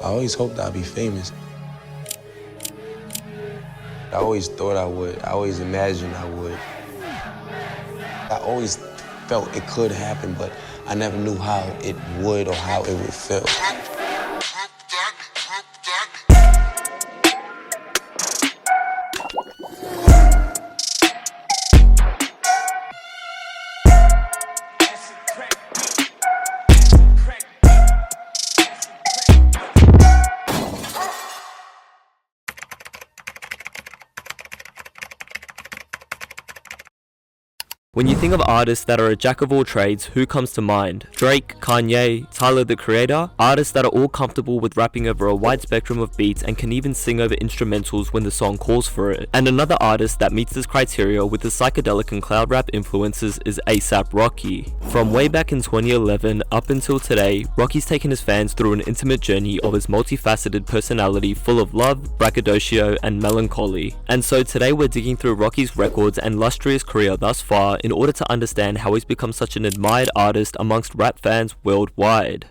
I always hoped I'd be famous. I always thought I would. I always imagined I would. I always felt it could happen, but I never knew how it would or how it would feel. When you think of artists that are a jack of all trades, who comes to mind? Drake, Kanye, Tyler the Creator? Artists that are all comfortable with rapping over a wide spectrum of beats and can even sing over instrumentals when the song calls for it. And another artist that meets this criteria with his psychedelic and cloud rap influences is A$AP Rocky. From way back in 2011 up until today, Rocky's taken his fans through an intimate journey of his multifaceted personality full of love, braggadocio, and melancholy. And so today we're digging through Rocky's records and illustrious career thus far in order to understand how he's become such an admired artist amongst rap fans worldwide.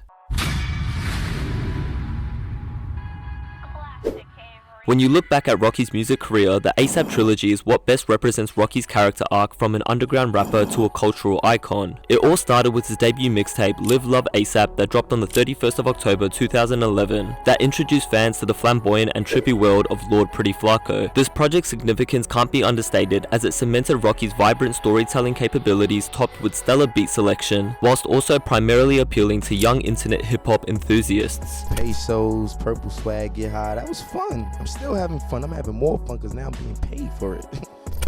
When you look back at Rocky's music career, the A$AP Trilogy is what best represents Rocky's character arc from an underground rapper to a cultural icon. It all started with his debut mixtape Live Love A$AP that dropped on the 31st of October 2011 that introduced fans to the flamboyant and trippy world of Lord Pretty Flacko. This project's significance can't be understated as it cemented Rocky's vibrant storytelling capabilities topped with stellar beat selection, whilst also primarily appealing to young internet hip-hop enthusiasts. Pesos, purple swag, get high, that was fun. I'm still having fun. I'm having more fun because now I'm being paid for it.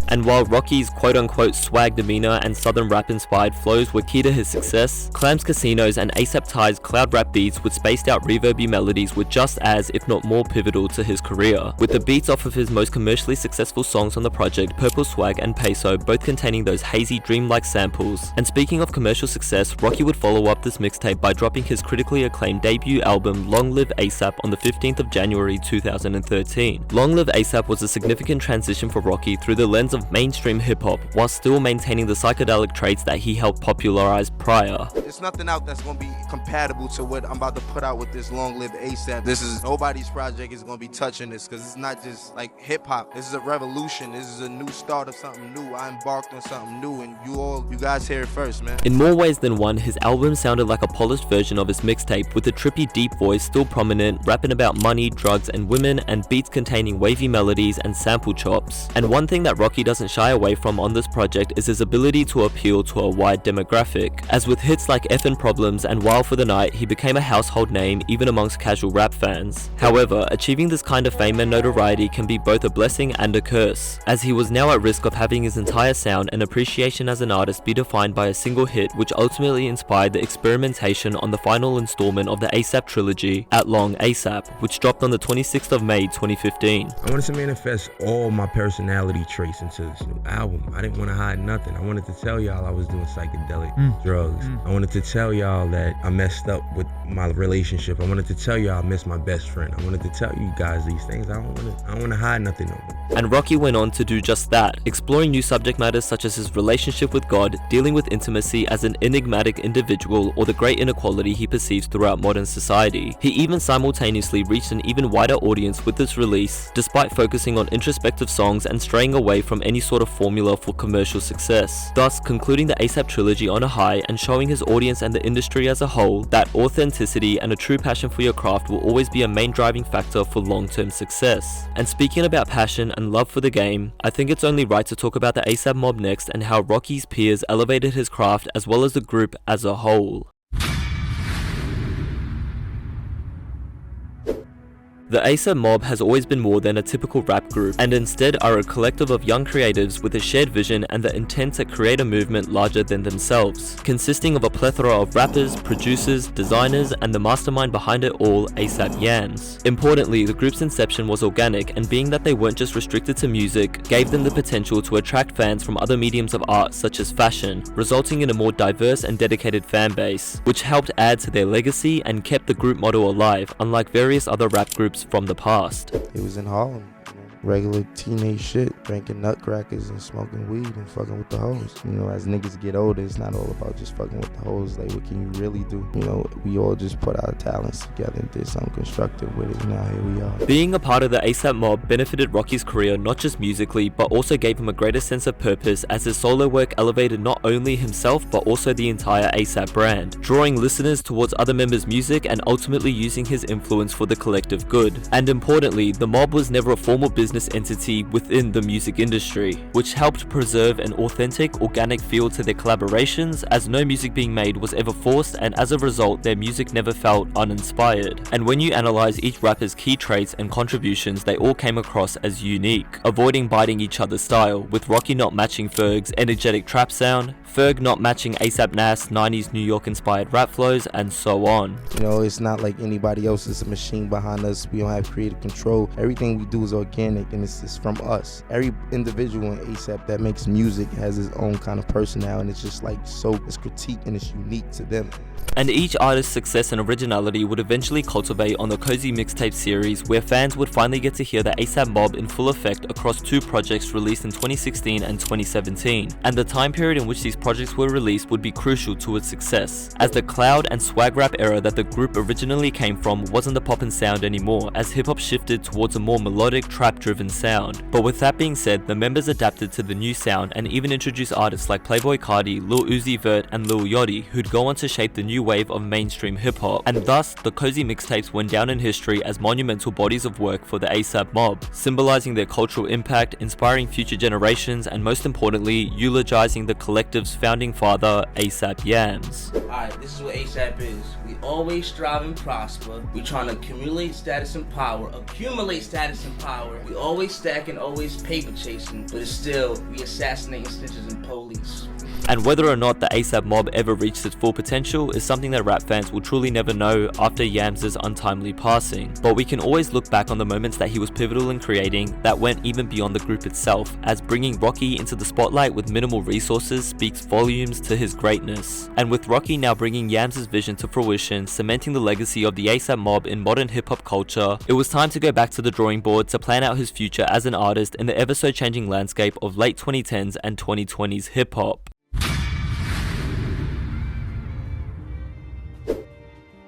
And while Rocky's quote-unquote swag demeanor and southern rap-inspired flows were key to his success, Clams Casinos and A$AP Ty's cloud rap beats with spaced-out reverby melodies were just as, if not more, pivotal to his career, with the beats off of his most commercially successful songs on the project, Purple Swag and Peso, both containing those hazy, dreamlike samples. And speaking of commercial success, Rocky would follow up this mixtape by dropping his critically acclaimed debut album, Long Live A$AP, on the 15th of January 2013. Long Live A$AP was a significant transition for Rocky through the lens of mainstream hip-hop, while still maintaining the psychedelic traits that he helped popularize prior. There's nothing out that's gonna be compatible to what I'm about to put out with this Long Live A$AP. This is nobody's project is gonna be touching this because it's not just like hip-hop. This is a revolution. This is a new start of something new. I embarked on something new and you guys hear it first, man. In more ways than one, his album sounded like a polished version of his mixtape, with the trippy deep voice still prominent, rapping about money, drugs, and women, and beats containing wavy melodies and sample chops. And one thing that Rocky doesn't shy away from on this project is his ability to appeal to a wide demographic. As with hits like Effin' Problems and Wild for the Night, he became a household name even amongst casual rap fans. However, achieving this kind of fame and notoriety can be both a blessing and a curse, as he was now at risk of having his entire sound and appreciation as an artist be defined by a single hit, which ultimately inspired the experimentation on the final installment of the A$AP Trilogy, At Long A$AP, which dropped on the 26th of May 2015. I wanted to manifest all my personality traits into this new album. I didn't want to hide nothing. I wanted to tell y'all I was doing psychedelic drugs. I wanted to tell y'all that I messed up with my relationship. I wanted to tell y'all I missed my best friend. I wanted to tell you guys these things. I don't want to hide nothing no more. And Rocky went on to do just that, exploring new subject matters such as his relationship with God, dealing with intimacy as an enigmatic individual, or the great inequality he perceives throughout modern society. He even simultaneously reached an even wider audience with this release, despite focusing on introspective songs and straying away from any sort of formula for commercial success, thus concluding the A$AP Trilogy on a high and showing his audience and the industry as a whole that authenticity and a true passion for your craft will always be a main driving factor for long-term success. And speaking about passion and love for the game, I think it's only right to talk about the A$AP Mob next and how Rocky's peers elevated his craft as well as the group as a whole. The A$AP Mob has always been more than a typical rap group, and instead are a collective of young creatives with a shared vision and the intent to create a movement larger than themselves, consisting of a plethora of rappers, producers, designers, and the mastermind behind it all, A$AP Yams. Importantly, the group's inception was organic, and being that they weren't just restricted to music, gave them the potential to attract fans from other mediums of art such as fashion, resulting in a more diverse and dedicated fan base, which helped add to their legacy and kept the group motto alive, unlike various other rap groups from the past. It was in Harlem. regular teenage shit, drinking nutcrackers and smoking weed and fucking with the hoes. You know, as niggas get older, it's not all about just fucking with the hoes. Like, what can you really do? You know, we all just put our talents together and did something constructive with it. Now here we are. Being a part of the ASAP mob benefited Rocky's career not just musically, but also gave him a greater sense of purpose, as his solo work elevated not only himself but also the entire ASAP brand, drawing listeners towards other members' music and ultimately using his influence for the collective good. And importantly, the mob was never a formal business entity within the music industry, which helped preserve an authentic, organic feel to their collaborations, as no music being made was ever forced, and as a result their music never felt uninspired. And when you analyze each rapper's key traits and contributions, they all came across as unique, avoiding biting each other's style, with Rocky not matching Ferg's energetic trap sound, Ferg not matching ASAP Nas' 90s New York inspired rap flows, and so on. You know, it's not like anybody else is a machine behind us. We don't have creative control. Everything we do is organic and it's just from us. Every individual in ASAP that makes music has his own kind of personality, and it's just like it's critique and it's unique to them. And each artist's success and originality would eventually cultivate on the Cozy Mixtape series, where fans would finally get to hear the ASAP mob in full effect across 2 projects released in 2016 and 2017. And the time period in which these projects were released would be crucial to its success, as the cloud and swag rap era that the group originally came from wasn't the poppin' sound anymore, as hip-hop shifted towards a more melodic, trap-driven sound. But with that being said, the members adapted to the new sound and even introduced artists like Playboi Carti, Lil Uzi Vert and Lil Yachty, who'd go on to shape the new wave of mainstream hip-hop, and thus the Cozy Mixtapes went down in history as monumental bodies of work for the ASAP mob, symbolizing their cultural impact, inspiring future generations, and most importantly, eulogizing the collective's founding father, ASAP Yams. Alright, this is what ASAP is. We always strive and prosper. We trying to accumulate status and power. We always stacking, always paper chasing, but it's still, we assassinating snitches and police. And whether or not the ASAP mob ever reached its full potential is something that rap fans will truly never know after Yams' untimely passing. But we can always look back on the moments that he was pivotal in creating that went even beyond the group itself, as bringing Rocky into the spotlight with minimal resources speaks volumes to his greatness. And with Rocky now bringing Yams' vision to fruition, cementing the legacy of the ASAP mob in modern hip-hop culture, it was time to go back to the drawing board to plan out his future as an artist in the ever so changing landscape of late 2010s and 2020s hip-hop.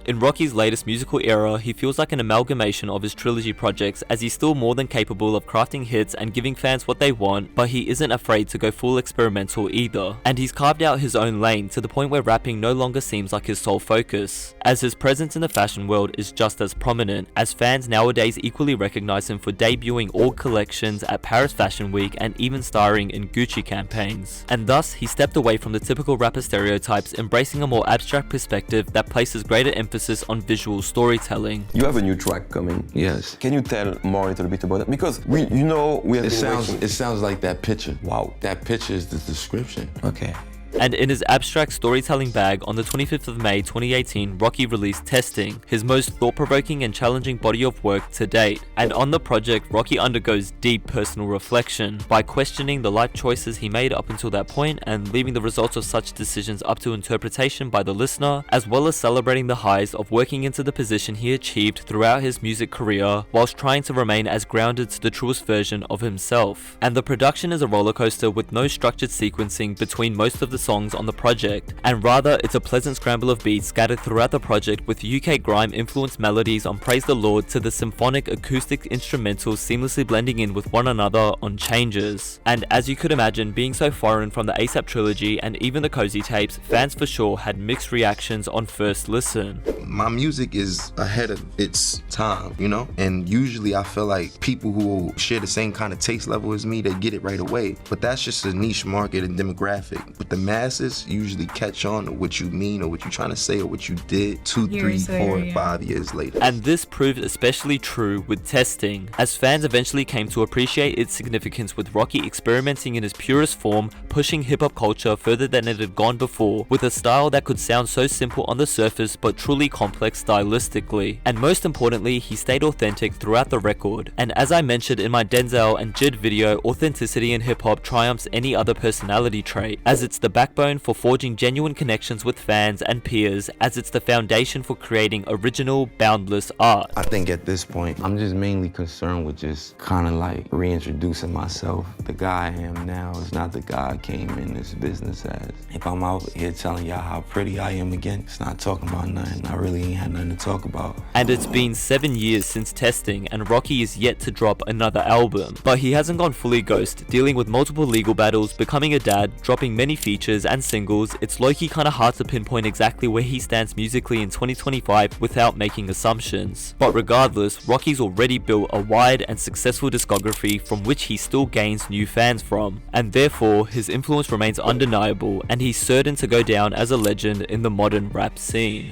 In Rocky's latest musical era, he feels like an amalgamation of his trilogy projects, as he's still more than capable of crafting hits and giving fans what they want, but he isn't afraid to go full experimental either. And he's carved out his own lane to the point where rapping no longer seems like his sole focus, as his presence in the fashion world is just as prominent, as fans nowadays equally recognize him for debuting all collections at Paris Fashion Week and even starring in Gucci campaigns. And thus, he stepped away from the typical rapper stereotypes, embracing a more abstract perspective that places greater emphasis on visual storytelling. You have a new track coming. Yes. Can you tell more a little bit about it? Because we have It been sounds like that picture. Wow. That picture is the description. Okay. And in his abstract storytelling bag, on the 25th of May 2018, Rocky released Testing, his most thought-provoking and challenging body of work to date. And on the project, Rocky undergoes deep personal reflection by questioning the life choices he made up until that point and leaving the results of such decisions up to interpretation by the listener, as well as celebrating the highs of working into the position he achieved throughout his music career, whilst trying to remain as grounded to the truest version of himself. And the production is a rollercoaster with no structured sequencing between most of the songs on the project, and rather it's a pleasant scramble of beats scattered throughout the project, with UK grime influenced melodies on Praise the Lord to the symphonic acoustic instrumentals seamlessly blending in with one another on Changes. And as you could imagine, being so foreign from the ASAP Trilogy and even the Cozy tapes, fans for sure had mixed reactions on first listen. My music is ahead of its time, you know? And usually I feel like people who share the same kind of taste level as me, they get it right away. But that's just a niche market and demographic. But the masses usually catch on to what you mean or what you're trying to say or what you did 2, 3, 4, 5 years later. And this proved especially true with Testing, as fans eventually came to appreciate its significance, with Rocky experimenting in his purest form, pushing hip-hop culture further than it had gone before, with a style that could sound so simple on the surface but truly complex stylistically. And most importantly, he stayed authentic throughout the record. And as I mentioned in my Denzel and Jid video, authenticity in hip-hop triumphs any other personality trait, as it's the backbone for forging genuine connections with fans and peers, as it's the foundation for creating original, boundless art. I think at this point, I'm just mainly concerned with just kind of like reintroducing myself. The guy I am now is not the guy I came in this business as. If I'm out here telling y'all how pretty I am again, it's not talking about nothing. I really ain't had nothing to talk about. And it's been 7 years since testing, and Rocky is yet to drop another album. But he hasn't gone fully ghost, dealing with multiple legal battles, becoming a dad, dropping many features and singles. It's low-key kinda hard to pinpoint exactly where he stands musically in 2025 without making assumptions. But regardless, Rocky's already built a wide and successful discography from which he still gains new fans from, and therefore his influence remains undeniable, and he's certain to go down as a legend in the modern rap scene.